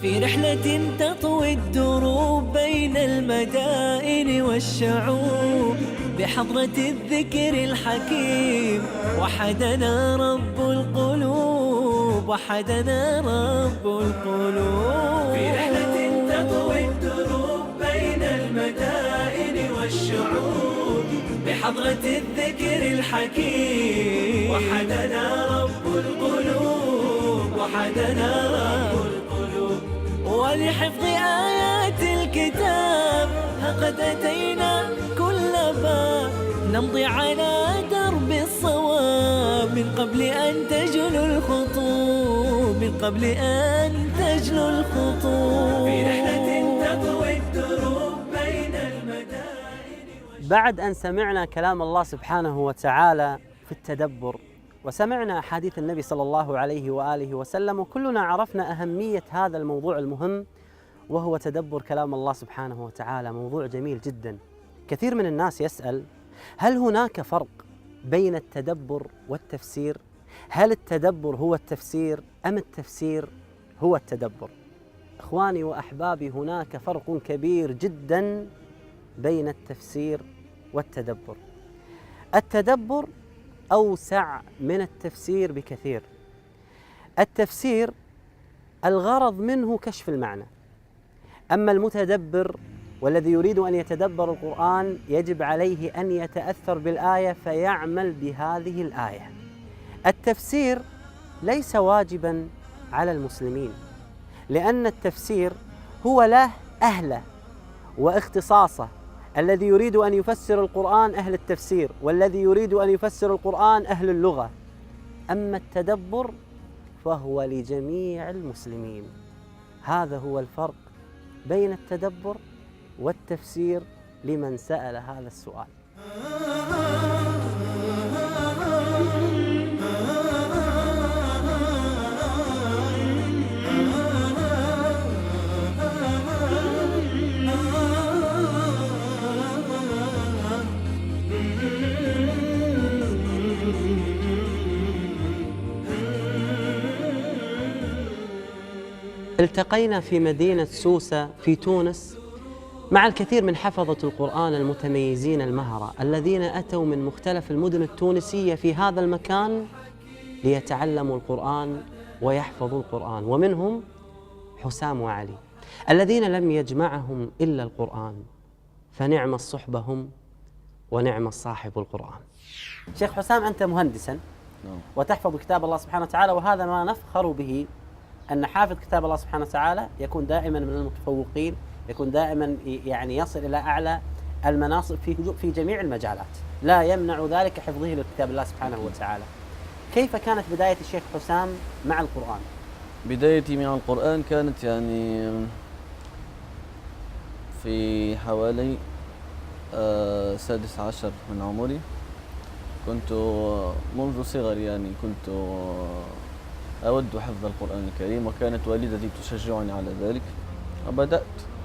في رحلة تطوي الدروب بين المدائن والشعوب، بحضرة الذكر الحكيم وحدنا رب القلوب، وحدنا رب القلوب. في رحلة تطوي الدروب بين المدائن والشعوب، بحضرة الذكر الحكيم وحدنا رب القلوب، وحدنا رب القلوب. ولحفظ آيات الكتاب قد أتينا كل باب، نمضي على درب الصواب من قبل أن تجلو الخطوب، من قبل أن تجلو الخطوب. في رحلة تطوي الدروب بين المدائن. بعد أن سمعنا كلام الله سبحانه وتعالى في التدبر، وسمعنا أحاديث النبي صلى الله عليه وآله وسلم، وكلنا عرفنا أهمية هذا الموضوع المهم وهو تدبر كلام الله سبحانه وتعالى. موضوع جميل جدا. كثير من الناس يسأل: هل هناك فرق بين التدبر والتفسير؟ هل التدبر هو التفسير أم التفسير هو التدبر؟ إخواني وأحبابي، هناك فرق كبير جدا بين التفسير والتدبر. التدبر أوسع من التفسير بكثير. التفسير الغرض منه كشف المعنى، أما المتدبر والذي يريد أن يتدبر القرآن يجب عليه أن يتأثر بالآية فيعمل بهذه الآية. التفسير ليس واجبا على المسلمين، لأن التفسير هو له أهله واختصاصه. الذي يريد أن يفسر القرآن أهل التفسير، والذي يريد أن يفسر القرآن أهل اللغة. أما التدبر فهو لجميع المسلمين. هذا هو الفرق بين التدبر والتفسير لمن سأل هذا السؤال. التقينا في مدينة سوسة في تونس مع الكثير من حفظة القرآن المتميزين المهرة الذين أتوا من مختلف المدن التونسية في هذا المكان ليتعلموا القرآن ويحفظوا القرآن، ومنهم حسام وعلي الذين لم يجمعهم إلا القرآن، فنعم الصحبة هم ونعم الصاحب القرآن. شيخ حسام، أنت مهندسا وتحفظ كتاب الله سبحانه وتعالى، وهذا ما نفخر به، أن حافظ كتاب الله سبحانه وتعالى يكون دائما من المتفوقين، يكون دائما يعني يصل إلى أعلى المناصب في جميع المجالات، لا يمنع ذلك حفظه لكتاب الله سبحانه وتعالى. كيف كانت بداية الشيخ حسام مع القرآن؟ بدايتي مع القرآن كانت يعني في حوالي 16 من عمري. كنت منذ صغري يعني كنت أود حفظ القرآن الكريم، وكانت والدتي تشجعني على ذلك، وبدأت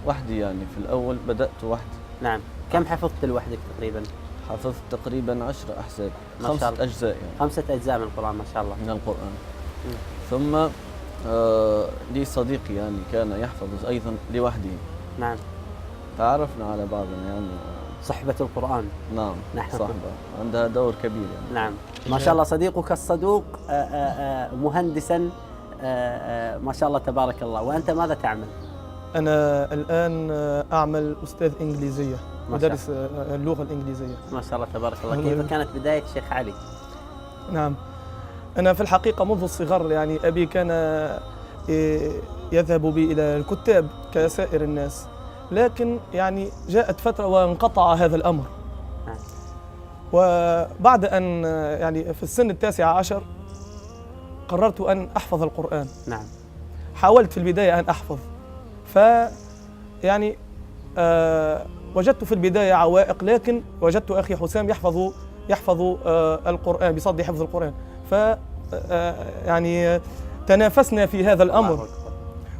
وحدي. يعني في الأول بدأت وحدي. نعم. كم حفظت لوحدك تقريبا؟ حفظت تقريبا 10 أحزاب، 5 أجزاء يعني. 5 أجزاء من القرآن ما شاء الله. من القرآن. ثم لي صديقي يعني كان يحفظ أيضا لوحده. نعم. تعرفنا على بعضنا يعني. صحبة القرآن. نعم. نحن صحبة عندها دور كبير يعني. نعم. ما شاء الله صديقك الصدوق مهندسا ما شاء الله تبارك الله. وأنت ماذا تعمل؟ أنا الآن أعمل أستاذ إنجليزية، مدرس اللغة الإنجليزية. ما شاء الله تبارك الله. كيف كانت بداية الشيخ علي؟ نعم، أنا في الحقيقة منذ الصغر يعني أبي كان يذهب بي إلى الكتاب كسائر الناس، لكن يعني جاءت فترة وانقطع هذا الأمر. وبعد أن يعني في السن 19 قررت أن أحفظ القرآن. نعم. حاولت في البداية أن أحفظ، يعني وجدت في البداية عوائق، لكن وجدت أخي حسام يحفظ القرآن بصدد حفظ القرآن، يعني تنافسنا في هذا الأمر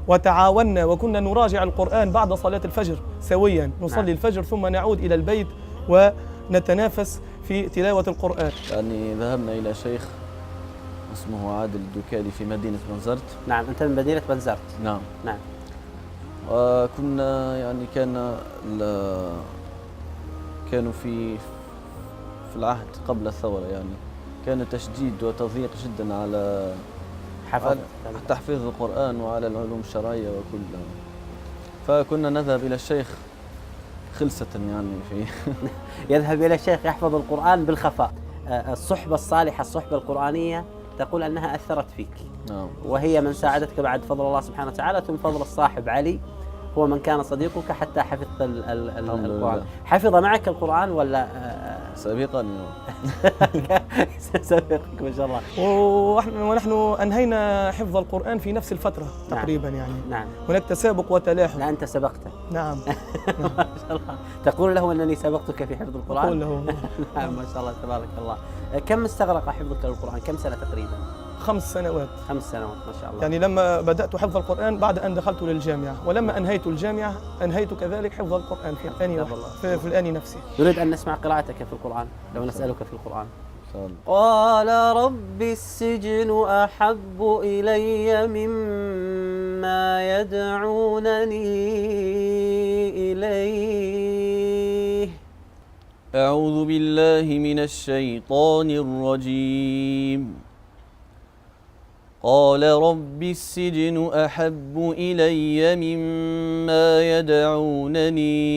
وتعاوننا، وكنا نراجع القرآن بعد صلاة الفجر سويا، نصلي الفجر ثم نعود إلى البيت ونتنافس في تلاوة القرآن. يعني ذهبنا إلى شيخ اسمه عادل الدكالي في مدينة بنزرت. نعم. أنت من مدينة بنزرت. نعم. نعم. وكنا يعني كانوا في العهد قبل الثورة، يعني كان تشديد وتضييق جدا على تحفيظ القرآن وعلى العلوم الشرعية وكلها، فكنا نذهب إلى الشيخ خلسة يعني في يذهب إلى الشيخ يحفظ القرآن بالخفاء. الصحبة الصالحة، الصحبة القرآنية تقول أنها أثرت فيك، نعم. وهي من ساعدتك بعد فضل الله سبحانه وتعالى، ثم فضل الصاحب علي هو من كان صديقك حتى حفظت القرآن. حفظ معك القرآن ولا سابقا؟ سابقك ما شاء الله. ونحن أنهينا حفظ القرآن في نفس الفترة تقريبا يعني. نعم. هناك تسابق وتلاحق. لا أنت سبقته. نعم. ما شاء الله. تقول له أنني سبقتك في حفظ القرآن؟ أقول له. نعم ما شاء الله تبارك الله. كم استغرق حفظك للقرآن؟ كم سنة تقريبا؟ 5 سنوات. 5 سنوات ما شاء الله. يعني لما بدأت حفظ القرآن بعد أن دخلت للجامعة، ولما أنهيت الجامعة أنهيت كذلك حفظ القرآن في الآن نفسه. نريد أن نسمع قراءتك في القرآن، لو نسألك في القرآن. قال رب السجن أحب إلي مما يدعونني إليه. أعوذ بالله من الشيطان الرجيم. قال رب السجن أحب إلي مما يدعونني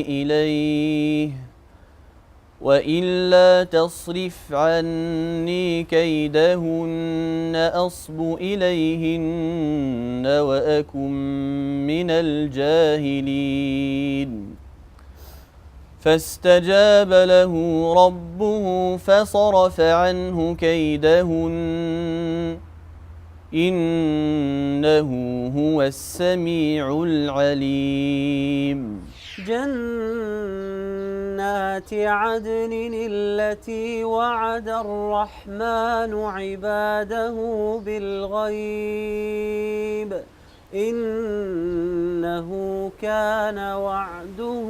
إليه وإلا تصرف عني كيدهن أصب إليهن وأكن من الجاهلين. فاستجاب له ربه فصرف عنه كيدهن إنه هو السميع العليم. جنات عدن التي وعد الرحمن عباده بالغيب إنه كان وعده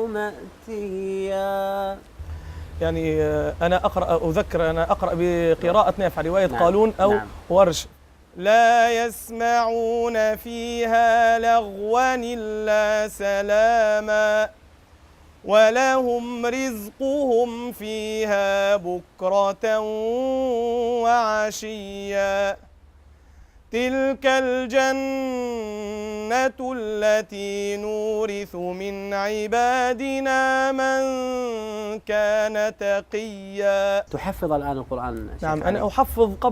مأتيا. يعني أنا أقرأ بقراءة نافع رواية نعم. قالون أو نعم. ورش. لا يسمعون فيها لغوا إلا سلاما ولهم رزقهم فيها بكرة وعشيا. تلك الجنة التي نورث من عبادنا من كان تقيا. تحفظ الآن القرآن؟ نعم أنا أحفظ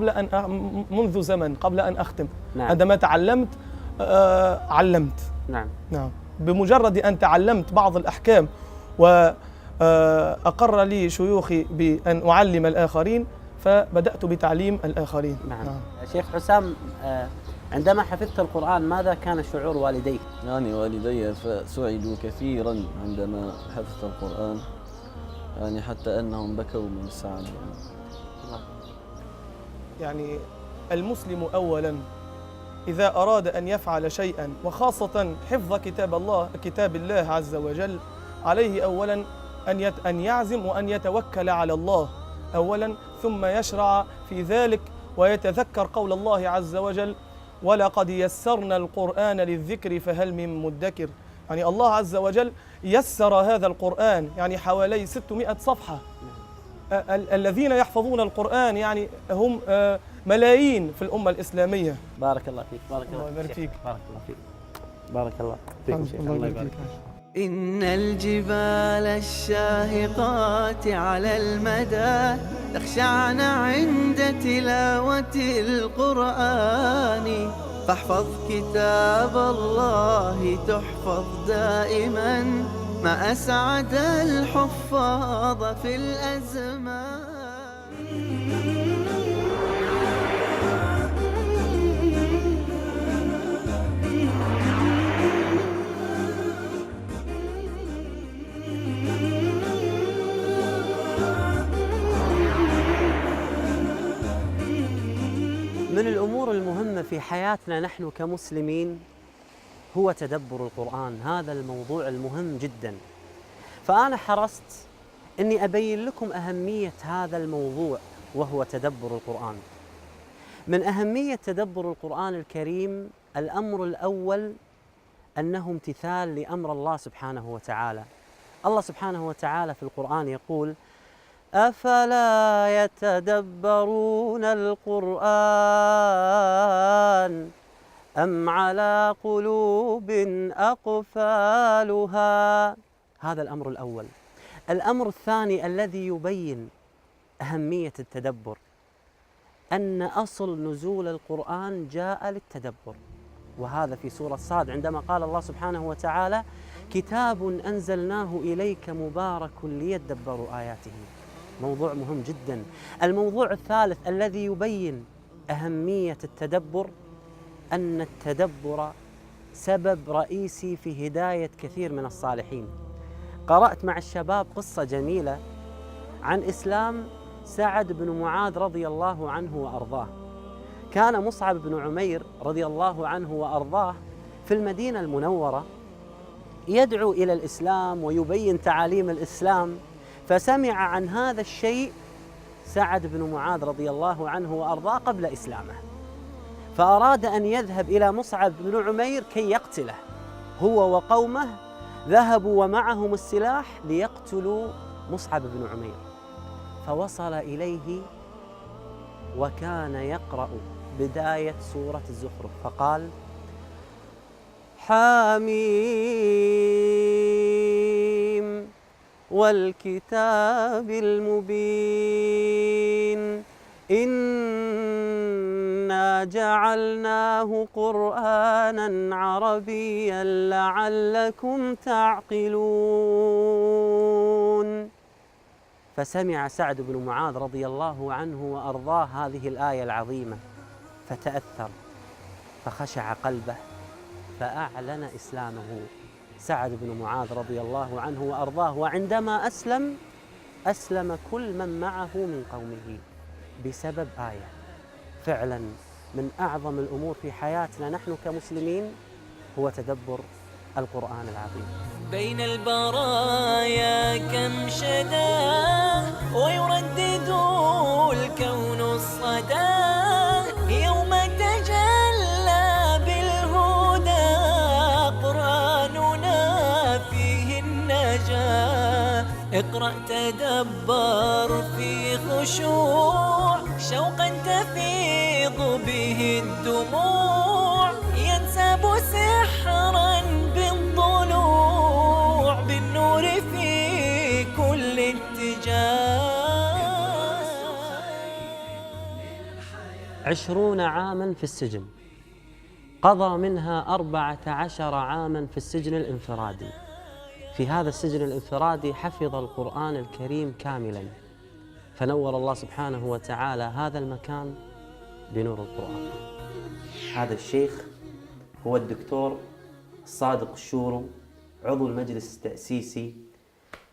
منذ زمن قبل أن أختم. نعم. عندما تعلمت علمت. نعم. نعم بمجرد أن تعلمت بعض الأحكام وأقر لي شيوخي بأن أعلم الآخرين فبدأت بتعليم الآخرين. نعم. شيخ حسام، عندما حفظت القرآن ماذا كان شعور والديك؟ يعني والدي سعدوا كثيرا عندما حفظت القرآن، يعني حتى أنهم بكوا من السعادة. يعني المسلم أولا إذا أراد أن يفعل شيئا وخاصة حفظ كتاب الله عز وجل عليه أولا أن يعزم وأن يتوكل على الله أولا، ثم يشرع في ذلك ويتذكر قول الله عز وجل ولقد يسرنا القرآن للذكر فهل من مدكر. يعني الله عز وجل يسر هذا القرآن يعني حوالي 600 صفحة. الذين يحفظون القرآن يعني هم ملايين في الأمة الإسلامية. بارك الله فيك. بارك الله فيك. بارك الله فيك. بارك الله فيك. الله يبارك فيك. إن الجبال الشاهقات على المدى تخشعن عند تلاوة القرآن، فاحفظ كتاب الله تحفظ دائما ما أسعد الحفاظ في الأزمان. من الأمور المهمة في حياتنا نحن كمسلمين هو تدبر القرآن، هذا الموضوع المهم جدا. فأنا حرصت أني أبين لكم أهمية هذا الموضوع وهو تدبر القرآن. من أهمية تدبر القرآن الكريم الأمر الأول أنه امتثال لأمر الله سبحانه وتعالى. الله سبحانه وتعالى في القرآن يقول: أفلا يتدبرون القرآن أم على قلوب أقفالها. هذا الأمر الأول. الأمر الثاني الذي يبين أهمية التدبر أن أصل نزول القرآن جاء للتدبر، وهذا في سورة صاد عندما قال الله سبحانه وتعالى: كتاب أنزلناه إليك مبارك ليدبروا آياته. موضوع مهم جدا. الموضوع الثالث الذي يبين أهمية التدبر أن التدبر سبب رئيسي في هداية كثير من الصالحين. قرأت مع الشباب قصة جميلة عن إسلام سعد بن معاذ رضي الله عنه وأرضاه. كان مصعب بن عمير رضي الله عنه وأرضاه في المدينة المنورة يدعو إلى الإسلام ويبين تعاليم الإسلام، فسمع عن هذا الشيء سعد بن معاذ رضي الله عنه وأرضاه قبل إسلامه، فأراد أن يذهب إلى مصعب بن عمير كي يقتله. هو وقومه ذهبوا ومعهم السلاح ليقتلوا مصعب بن عمير، فوصل إليه وكان يقرأ بداية سورة الزخرف فقال: حميم والكتاب المبين إنا جعلناه قرآنا عربيا لعلكم تعقلون. فسمع سعد بن معاذ رضي الله عنه وأرضاه هذه الآية العظيمة فتأثر فخشع قلبه فأعلن إسلامه سعد بن معاذ رضي الله عنه وأرضاه. وعندما أسلم كل من معه من قومه بسبب آية. فعلا من أعظم الأمور في حياتنا نحن كمسلمين هو تدبر القرآن العظيم. بين البرايا كم شدا ويردد الكون الصدى يوم تجلى بالهدى قرآننا فيه النجاة. اقرأ تدبر في خشوع شوقا تفيض به الدموع ينسب سحرا بالضلوع بالنور في كل اتجاه. 20 عاما في السجن، قضى منها 14 عاما في السجن الانفرادي. في هذا السجن الانفرادي حفظ القرآن الكريم كاملا، فنور الله سبحانه وتعالى هذا المكان بنور القرآن. هذا الشيخ هو الدكتور صادق الشورو، عضو المجلس التأسيسي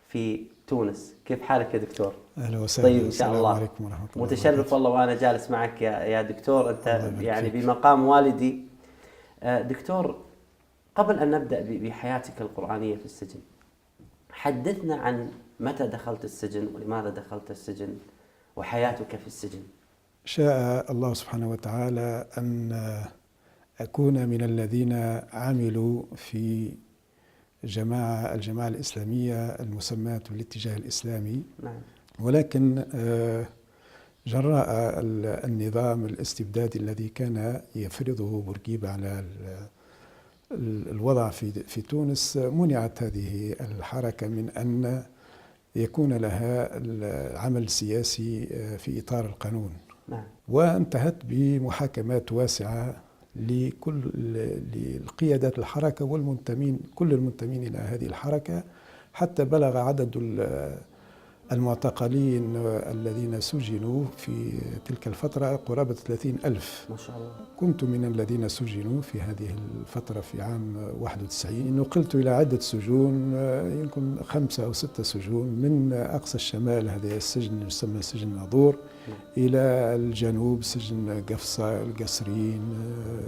في تونس. كيف حالك يا دكتور؟ أهلا وسهلا. طيب إن شاء الله. السلام عليكم ورحمة الله. متشرف والله وأنا جالس معك يا دكتور. أنت يعني بمقام والدي. دكتور، قبل أن نبدأ بحياتك القرآنية في السجن، حدثنا عن متى دخلت السجن ولماذا دخلت السجن وحياتك في السجن. شاء الله سبحانه وتعالى أن أكون من الذين عملوا في الجماعة الإسلامية المسماة بالاتجاه الإسلامي. نعم. ولكن جراء النظام الاستبدادي الذي كان يفرضه بورقيبة على الوضع في تونس، منعت هذه الحركة من أن يكون لها العمل السياسي في إطار القانون. نعم. وانتهت بمحاكمات واسعة للقيادات الحركة والمنتمين، كل المنتمين إلى هذه الحركة، حتى بلغ عدد المعتقلين الذين سجنوا في تلك الفترة قرابة 30,000. ما شاء الله. كنت من الذين سجنوا في هذه الفترة في عام 91. نقلت إلى عدة سجون، يمكن 5 أو 6 سجون، من أقصى الشمال هذا السجن يسمى سجن ناظور، إلى الجنوب سجن قفصة، القصرين،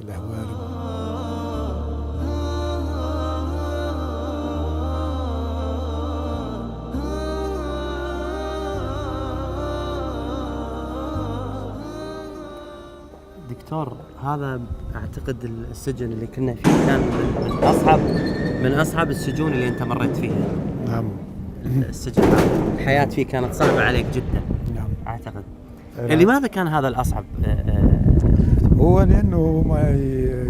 الهوارب. دكتور، هذا اعتقد السجن اللي كنا فيه كان من اصعب السجون اللي انت مريت فيها. نعم. السجن هذا الحياة فيه كانت صعبة عليك جدا. نعم. اعتقد. نعم. لماذا كان هذا الاصعب؟ هو لأنه ما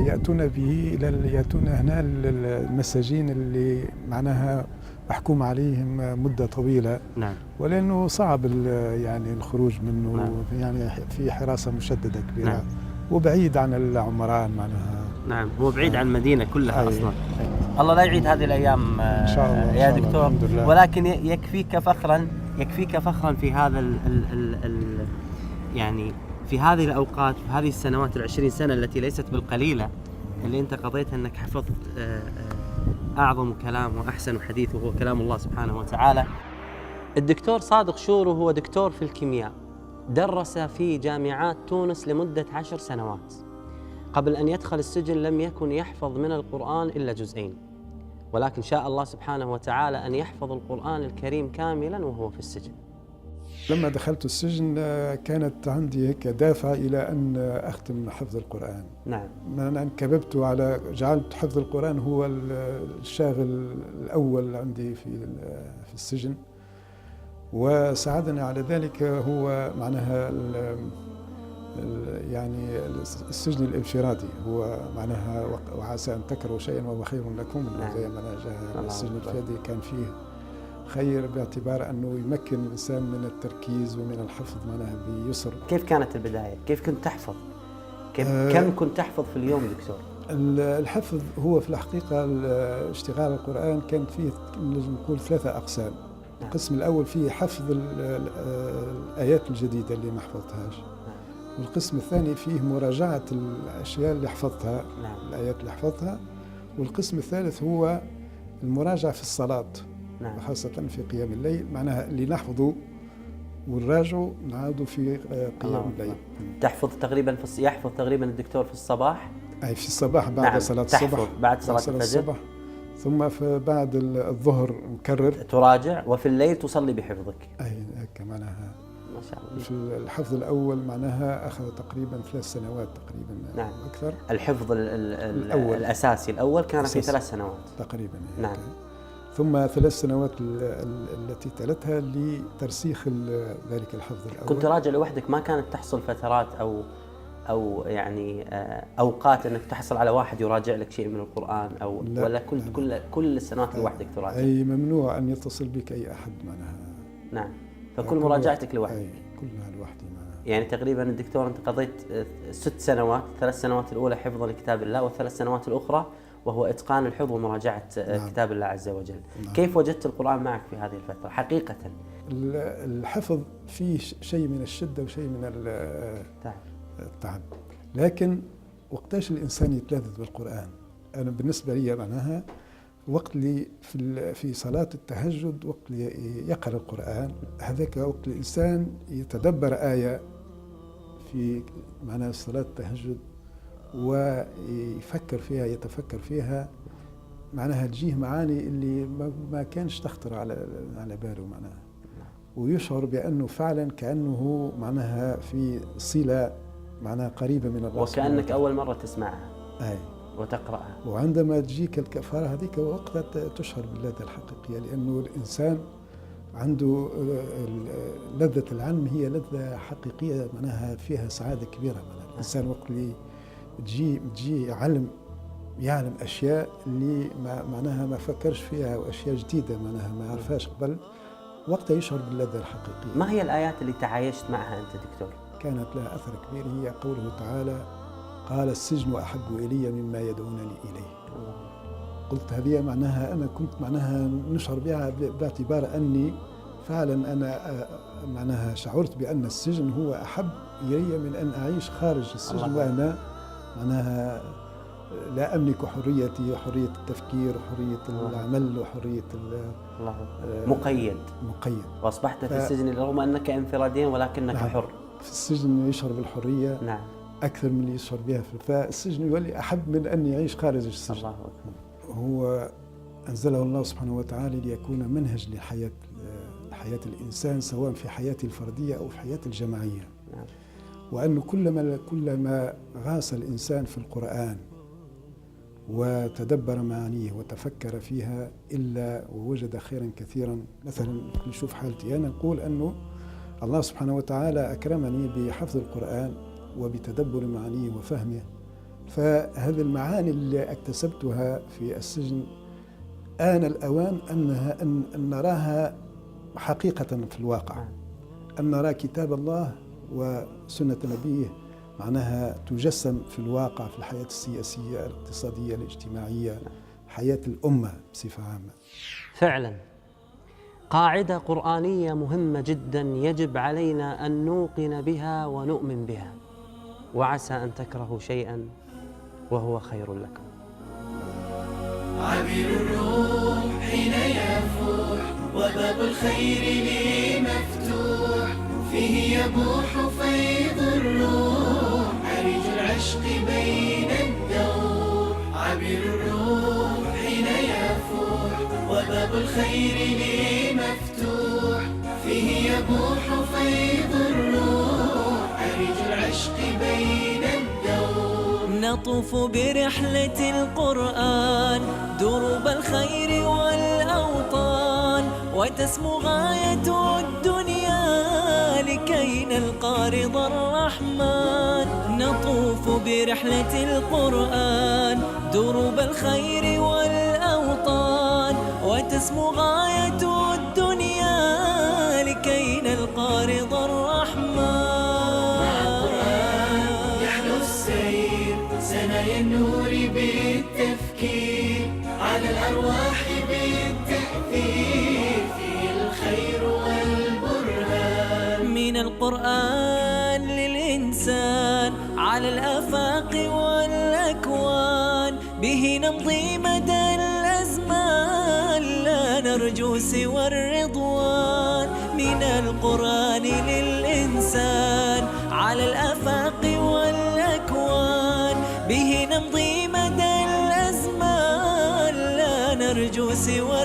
يأتون به يأتون هنا المساجين اللي معناها محكوم عليهم مدة طويلة. نعم. ولأنه صعب يعني الخروج منه. نعم. يعني في حراسة مشددة كبيرة. نعم. وبعيد عن العمران معناها. نعم، هو بعيد عن المدينة كلها أصلا. أي. الله لا يعيد هذه الأيام إن شاء الله. يا إن شاء الله. دكتور. الحمد لله. ولكن يكفيك فخرا في هذا يعني في هذه الأوقات، في هذه السنوات 20 سنة التي ليست بالقليلة اللي أنت قضيتها، أنك حفظت أعظم كلام وأحسن حديث وهو كلام الله سبحانه وتعالى. الدكتور صادق شورو هو دكتور في الكيمياء، درس في جامعات تونس لمدة 10 سنوات. قبل أن يدخل السجن لم يكن يحفظ من القرآن إلا جزئين، ولكن شاء الله سبحانه وتعالى أن يحفظ القرآن الكريم كاملا وهو في السجن. لما دخلت السجن كانت عندي هيك دافع إلى أن أختم حفظ القرآن. نعم. أنا انكببت على جعلت حفظ القرآن هو الشاغل الأول عندي في السجن، وساعدني على ذلك هو معناها يعني السجن الانفرادي، هو معناها وعسى أن تكرهوا شيئا وهو خير لكم. نعم. زي ما السجن الانفرادي كان فيه خير باعتبار أنه يمكن الإنسان من التركيز ومن الحفظ معناها بيسر. كيف كانت البداية؟ كيف كنت تحفظ؟ كم كنت تحفظ في اليوم دكتور؟ الحفظ هو في الحقيقة اشتغال القرآن كان فيه نقول 3 أقسام. نعم. القسم الأول فيه حفظ الآيات الجديدة اللي ما حفظتهاش. نعم. والقسم الثاني فيه مراجعة الأشياء اللي حفظتها. نعم. الآيات اللي حفظتها. والقسم الثالث هو المراجعة في الصلاة. نعم. خاصة في قيام الليل، معناها اللي نحفظه ونراجعه نعاودوا في قيام الليل. يحفظ تقريبا الدكتور في الصباح. أي في الصباح بعد نعم. صلاة الصبح. بعد صلاة الفجر. الصبح. ثم بعد الظهر نكرر تراجع، وفي الليل تصلي بحفظك. أي هيك معناها. ما شاء الله. في الحفظ الأول معناها أخذ تقريبا 3 سنوات تقريبا. نعم. أكثر. الحفظ الأول. الأساسي الأول كان في 3 سنوات تقريبا. نعم. ثم 3 سنوات التي تلتها لترسيخ ذلك الحفظ الأول. كنت راجع لوحدك؟ ما كانت تحصل فترات أو يعني أوقات أنك تحصل على واحد يراجع لك شيء من القرآن ولا كل السنوات لوحدك تراجع؟ أي ممنوع أن يتصل بك أي أحد معناها. نعم. فكل مراجعتك لوحدك؟ أي كلها لوحدي معناها. يعني تقريبا الدكتور أنت قضيت 6 سنوات، 3 سنوات الأولى حفظا لكتاب الله، والثلاث سنوات الأخرى وهو إتقان الحفظ ومراجعة نعم. كتاب الله عز وجل. نعم. كيف وجدت القرآن معك في هذه الفترة حقيقة؟ الحفظ فيه شيء من الشدة وشيء من التعب، لكن وقتاش الإنسان يتلذذ بالقرآن؟ أنا بالنسبة لي معناها وقت اللي في صلاة التهجد، وقت اللي يقرأ القرآن، هذاك وقت الإنسان يتدبر آية في معناها صلاة التهجد يتفكر فيها معناها تجيه معاني اللي ما كانش تخطر على باله معناها، ويشعر بأنه فعلا كأنه معناها في صلة معناها قريبة من الله، وكأنك أول مرة تسمعها أي وتقرأها. وعندما تجيك الكفارة هذيك وقتها تشعر باللذة الحقيقية، لأنه الإنسان عنده لذة العلم، هي لذة حقيقية معناها فيها سعادة كبيرة. معناها الإنسان وقت اللي تجي علم يعلم أشياء اللي معناها ما فكرش فيها، وأشياء جديدة معناها ما عرفهاش قبل، وقتها يشعر باللذة الحقيقية. ما هي الآيات اللي تعايشت معها أنت دكتور؟ كانت لها أثر كبير، هي قوله تعالى: قال السجن أحب إلي مما يدعونني إليه. قلت هذه معناها أنا كنت معناها نشعر بها باعتبار أني فعلا أنا معناها شعرت بأن السجن هو أحب إلي من أن أعيش خارج السجن، وأنا معناها لا أملك حريتي وحرية التفكير وحرية العمل وحرية مقيد. وأصبحت في السجن رغم أنك انفراديا ولكنك نعم. حر. في السجن يشعر بالحرية نعم. أكثر من اللي يشعر بها فالسجن يولي أحب من أن يعيش خارج السجن. الله أكبر. هو أنزله الله سبحانه وتعالى ليكون منهج لحياة الإنسان، سواء في حياته الفردية أو في حياته الجماعية. نعم. وأنه كلما غاص الإنسان في القرآن وتدبر معانيه وتفكر فيها إلا ووجد خيرا كثيرا. مثلا نشوف حالتي أنا، نقول أنه الله سبحانه وتعالى أكرمني بحفظ القرآن وبتدبر معانيه وفهمه، فهذه المعاني اللي اكتسبتها في السجن آن الأوان أن نراها حقيقة في الواقع، أن نرى كتاب الله وسنة نبيه معناها تجسم في الواقع، في الحياة السياسية الاقتصادية الاجتماعية، حياة الأمة بصفة عامة. فعلا قاعدة قرآنية مهمة جدا يجب علينا أن نوقن بها ونؤمن بها. وعسى أن تكرهوا شيئا وهو خير لكم. عبير الروح حين يفوح وباب الخير لي مفتوح، فيه يبوح فيض الروح عريج العشق بين الدور. عبير الروح حين يفوح وباب الخير لي مفتوح، فيه يبوح فيض الروح عريج العشق بين الدور. نطوف برحلة القرآن دروب الخير والأوطان، وتسمو غاية الدنيا لكي نلقى رضا الرحمن. نطوف برحلة القرآن دروب الخير والأوطان، وتسمو غاية الدنيا لكي نلقى رضا الرحمن. يحلو السير سنايا النور بالتفكير على الأرواح بالتأثير، فيه الخير والبرهان. من القرآن للإنسان على الآفاق والأكوان، به نمضي مدى الأزمان لا نرجو سوى الرضوان. من القرآن للإنسان على الآفاق والأكوان، به نمضي مدى الأزمان لا نرجو سوى